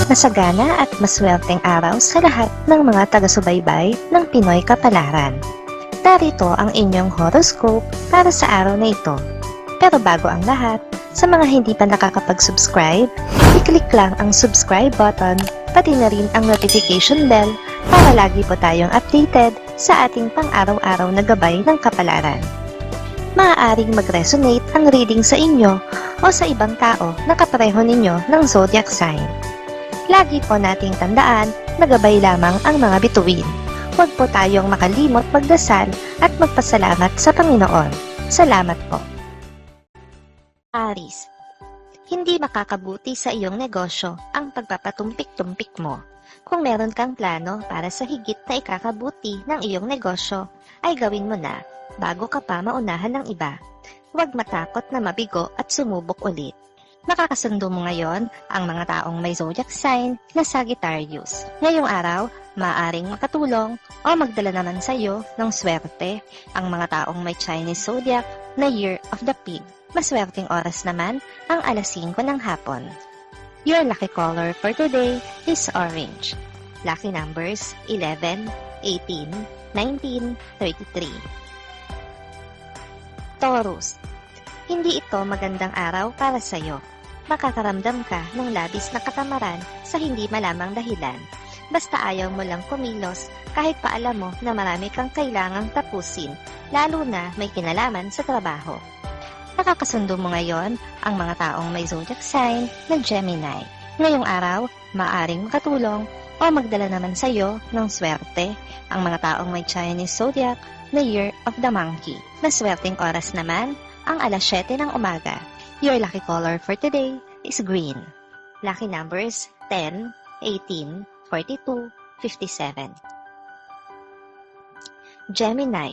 Masagana at maswerteng araw sa lahat ng mga taga-subaybay ng Pinoy Kapalaran. Narito ang inyong horoscope para sa araw na ito. Pero bago ang lahat, sa mga hindi pa nakakapag-subscribe, i-click lang ang subscribe button, pati na rin ang notification bell para lagi po tayong updated sa ating pang-araw-araw na gabay ng kapalaran. Maaaring mag-resonate ang reading sa inyo o sa ibang tao na kapareho ninyo ng zodiac sign. Lagi po nating tandaan na gabay lamang ang mga bituin. Huwag po tayong makalimot magdasal at magpasalamat sa Panginoon. Salamat po. Aries, hindi makakabuti sa iyong negosyo ang pagpapatumpik-tumpik mo. Kung meron kang plano para sa higit na ikakabuti ng iyong negosyo, ay gawin mo na bago ka pa maunahan ng iba. Huwag matakot na mabigo at sumubok ulit. Makakasundo mo ngayon ang mga taong may zodiac sign na Sagittarius. Ngayong araw, maaaring makatulong o magdala naman sa iyo ng swerte ang mga taong may Chinese zodiac na Year of the Pig. Maswerteng oras naman ang alas 5 ng hapon. Your lucky color for today is orange. Lucky numbers 11, 18, 19, 33. Taurus, hindi ito magandang araw para sa iyo. Makakaramdam ka ng labis na katamaran sa hindi malamang dahilan. Basta ayaw mo lang kumilos kahit pa alam mo na marami kang kailangang tapusin, lalo na may kinalaman sa trabaho. Nakakasundo mo ngayon ang mga taong may zodiac sign na Gemini. Ngayong araw, maaring makatulong o magdala naman sa iyo ng swerte ang mga taong may Chinese zodiac na Year of the Monkey. Maswerteng oras naman ang alas 7 ng umaga. Your lucky color for today is green. Lucky numbers 10, 18, 42, 57. Gemini,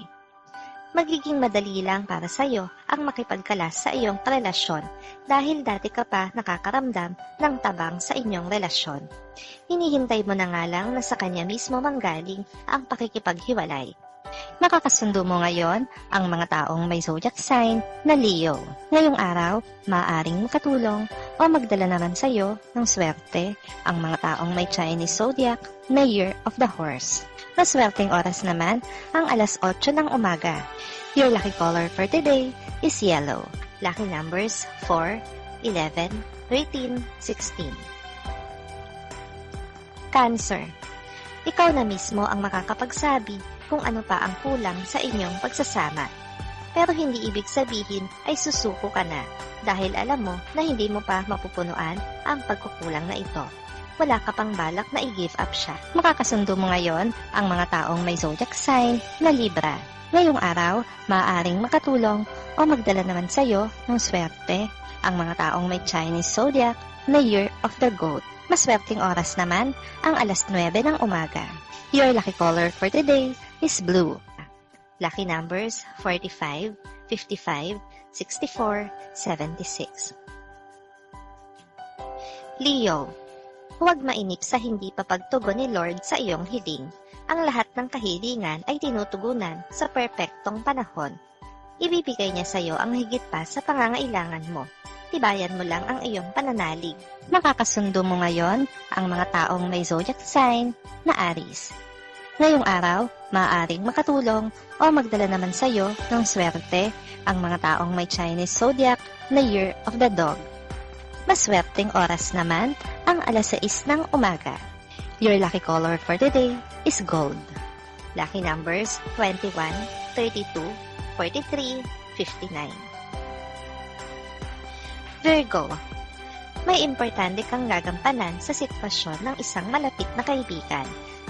magiging madali lang para sa iyo ang makipagkalas sa iyong relasyon dahil dati ka pa nakakaramdam ng tabang sa inyong relasyon. Hinihintay mo na nga lang na sa kanya mismo manggaling ang pakikipaghiwalay. Makakasundo mo ngayon ang mga taong may zodiac sign na Leo. Ngayong araw, maaaring makatulong o magdala naman sa iyo ng swerte ang mga taong may Chinese zodiac na Year of the Horse. Maswerteng oras naman ang alas 8 ng umaga. Your lucky color for today is yellow. Lucky numbers 4, 11, 13, 16. Cancer, ikaw na mismo ang makakapagsabi kung ano pa ang kulang sa inyong pagsasama. Pero hindi ibig sabihin ay susuko ka na dahil alam mo na hindi mo pa mapupunuan ang pagkukulang na ito. Wala ka pang balak na i-give up siya. Makakasundo mo ngayon ang mga taong may zodiac sign na Libra. Ngayong araw, maaaring makatulong o magdala naman sa iyo ng swerte ang mga taong may Chinese zodiac na Year of the Goat. Maswerteng oras naman ang alas 9 ng umaga. Your lucky color for today is blue. Lucky numbers 45, 55, 64, 76. Leo, huwag mainip sa hindi papagtugon ni Lord sa iyong hiling. Ang lahat ng kahilingan ay tinutugunan sa perpektong panahon. Ibibigay niya sa iyo ang higit pa sa pangangailangan mo. Tibayan mo lang ang iyong pananalig. Makakasundo mo ngayon ang mga taong may zodiac sign na Aries. Ngayong araw, maaaring makatulong o magdala naman sa iyo ng swerte ang mga taong may Chinese zodiac na Year of the Dog. Maswerteng oras naman ang alas 6 ng umaga. Your lucky color for today is gold. Lucky numbers 21, 32, 43, 59. Virgo, may importante kang gagampanan sa sitwasyon ng isang malapit na kaibigan.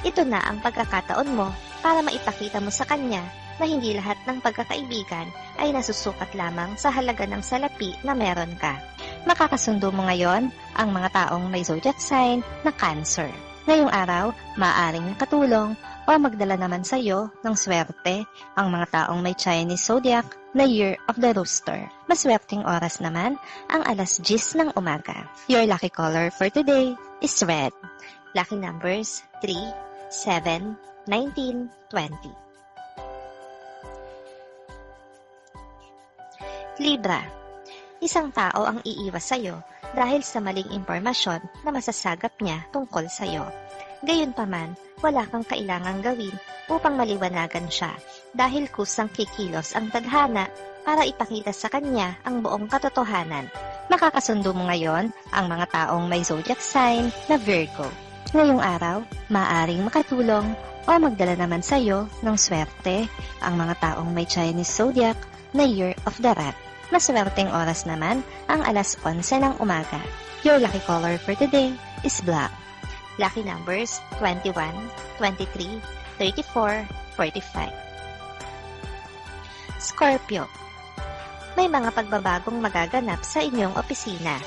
Ito na ang pagkakataon mo para maipakita mo sa kanya na hindi lahat ng pagkakaibigan ay nasusukat lamang sa halaga ng salapi na meron ka. Makakasundo mo ngayon ang mga taong may zodiac sign na Cancer. Ngayong araw, maaaring makatulong o magdala naman sa iyo ng swerte ang mga taong may Chinese zodiac na Year of the Rooster. Maswerteng oras naman ang alas 10 ng umaga. Your lucky color for today is red. Lucky numbers 3, 7, 19, 20. Libra, isang tao ang iiwas sa'yo dahil sa maling impormasyon na masasagap niya tungkol sa iyo. Gayunpaman, wala kang kailangang gawin upang maliwanagan siya dahil kusang kikilos ang tadhana para ipakita sa kanya ang buong katotohanan. Makakasundo mo ngayon ang mga taong may zodiac sign na Virgo. Ngayong araw, maaaring makatulong o magdala naman sa iyo ng swerte ang mga taong may Chinese zodiac na Year of the Rat. Maswerteng oras naman ang alas 11 ng umaga. Your lucky color for today is black. Lucky numbers 21, 23, 34, 45. Scorpio. May mga pagbabagong magaganap sa inyong opisina.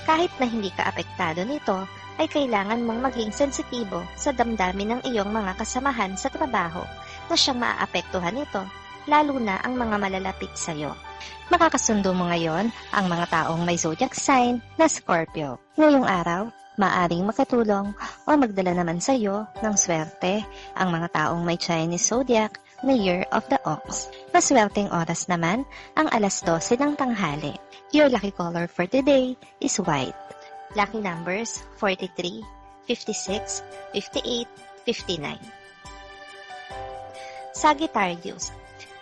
Kahit na hindi ka apektado nito, ay kailangan mong maging sensitibo sa damdamin ng iyong mga kasamahan sa trabaho na siyang maaapektuhan nito, lalo na ang mga malalapit sa iyo. Makakasundo mo ngayon ang mga taong may zodiac sign na Scorpio. Ngayong araw, maaring makatulong o magdala naman sa iyo ng swerte ang mga taong may Chinese zodiac na Year of the Ox. Maswerteng oras naman ang alas 12 ng tanghali. Your lucky color for today is white. Lucky numbers 43, 56, 58, 59. Sagittarius.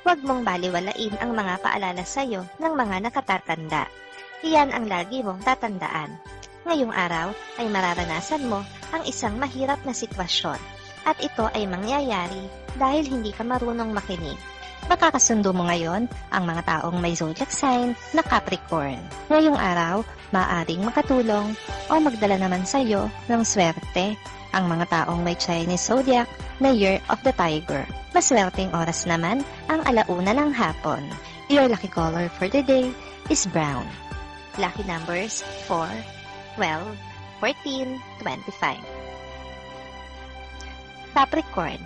Huwag mong baliwalain ang mga paalala sa iyo ng mga nakatatanda. Iyan ang lagi mong tatandaan. Ngayong araw ay mararanasan mo ang isang mahirap na sitwasyon at ito ay mangyayari dahil hindi ka marunong makinig. Makakasundo mo ngayon ang mga taong may zodiac sign na Capricorn. Ngayong araw, maaaring makatulong o magdala naman sa iyo ng swerte ang mga taong may Chinese zodiac na Year of the Tiger. Maswerteng oras naman ang alauna ng hapon. Your lucky color for today is brown. Lucky numbers 4, 12, 14, 25. Capricorn.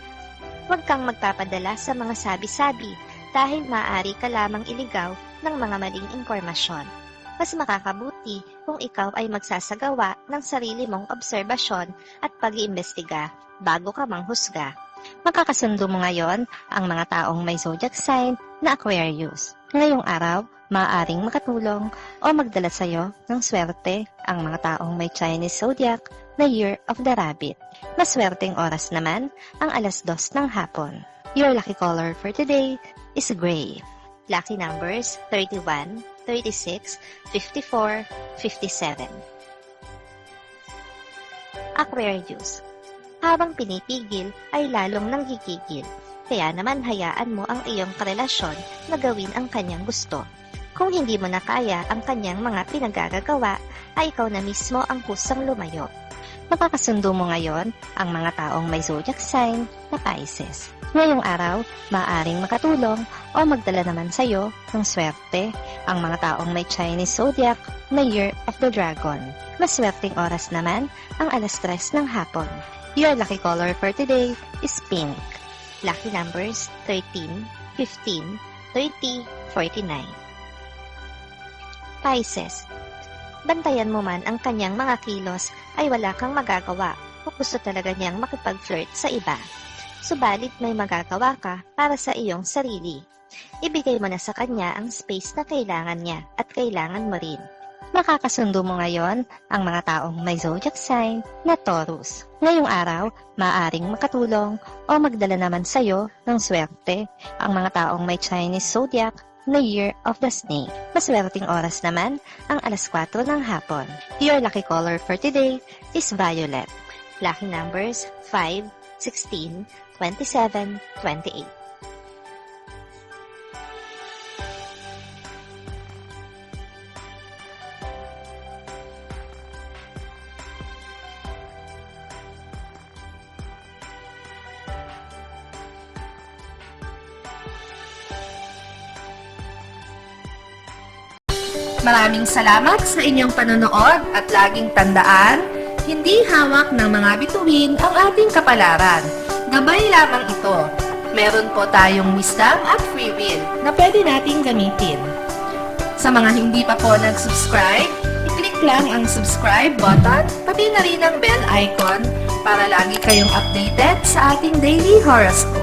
Huwag kang magpapadala sa mga sabi-sabi dahil maaari ka lamang iligaw ng mga maling impormasyon. Mas makakabuti kung ikaw ay magsasagawa ng sarili mong obserbasyon at pag-iimbestiga bago ka manghusga. Makakasundo mo ngayon ang mga taong may zodiac sign na Aquarius. Ngayong araw, maaaring makatulong o magdala sa iyo ng swerte ang mga taong may Chinese zodiac na Year of the Rabbit. Maswerteng oras naman ang alas 2 ng hapon. Your lucky color for today is gray. Lucky numbers 31, 36, 54, 57. Aquarius. Habang pinipigil ay lalong nanggigigil. Kaya naman hayaan mo ang iyong karelasyon na gawin ang kanyang gusto. Kung hindi mo na kaya ang kanyang mga pinagagagawa, ay ikaw na mismo ang kusang lumayo. Makakasundo mo ngayon ang mga taong may zodiac sign na Pisces. Ngayong araw, maaaring makatulong o magdala naman sa iyo ng swerte ang mga taong may Chinese zodiac na Year of the Dragon. Maswerteng oras naman ang alas 3 ng hapon. Your lucky color for today is pink. Lucky numbers 13, 15, 30, 49. Pisces. Bantayan mo man ang kanyang mga kilos ay wala kang magagawa kung gusto talaga niyang makipag-flirt sa iba. Subalit may magagawa ka para sa iyong sarili. Ibigay mo na sa kanya ang space na kailangan niya at kailangan mo rin. Makakasundo mo ngayon ang mga taong may zodiac sign na Taurus. Ngayong araw, maaaring makatulong o magdala naman sa iyo ng swerte ang mga taong may Chinese zodiac na Year of the Snake. Maswerteng oras naman ang alas 4 ng hapon. Your lucky color for today is violet. Lucky numbers 5, 16, 27, 28. Maraming salamat sa inyong panonood at laging tandaan, hindi hawak ng mga bituin ang ating kapalaran. Gabay lamang ito. Meron po tayong wisdom at free will na pwede nating gamitin. Sa mga hindi pa po nag-subscribe, i-click lang ang subscribe button, pati na rin ang bell icon para lagi kayong updated sa ating daily horoscope.